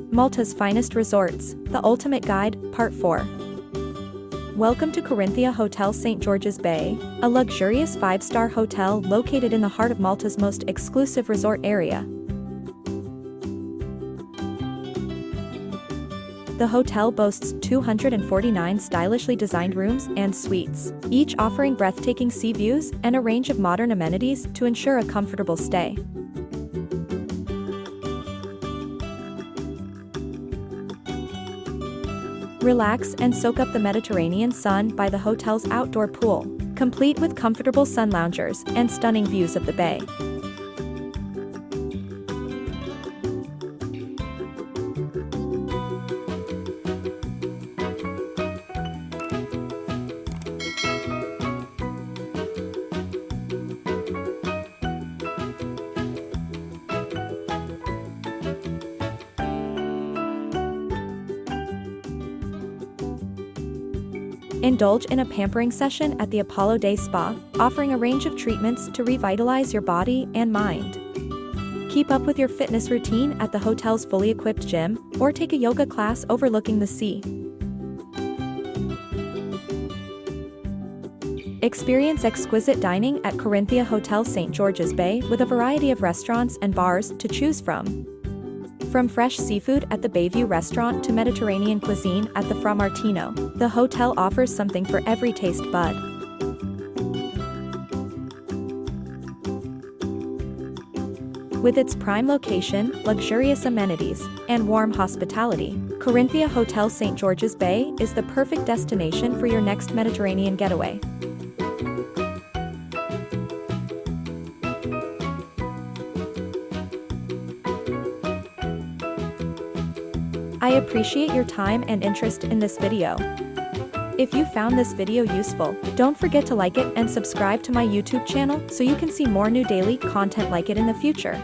Malta's finest resorts, the ultimate guide, part 4. Welcome to Corinthia Hotel St. George's Bay, a luxurious 5-star hotel located in the heart of Malta's most exclusive resort area. The hotel boasts 249 stylishly designed rooms and suites, each offering breathtaking sea views and a range of modern amenities to ensure a comfortable stay. Relax and soak up the Mediterranean sun by the hotel's outdoor pool, complete with comfortable sun loungers and stunning views of the bay. Indulge in a pampering session at the Apollo Day Spa, offering a range of treatments to revitalize your body and mind. Keep up with your fitness routine at the hotel's fully equipped gym, or take a yoga class overlooking the sea. Experience exquisite dining at Corinthia Hotel St. George's Bay with a variety of restaurants and bars to choose from. From fresh seafood at the Bayview restaurant to Mediterranean cuisine at the Fra Martino, the hotel offers something for every taste bud. With its prime location, luxurious amenities, and warm hospitality, Corinthia Hotel St. George's Bay is the perfect destination for your next Mediterranean getaway. I appreciate your time and interest in this video. If you found this video useful, don't forget to like it and subscribe to my YouTube channel so you can see more new daily content like it in the future.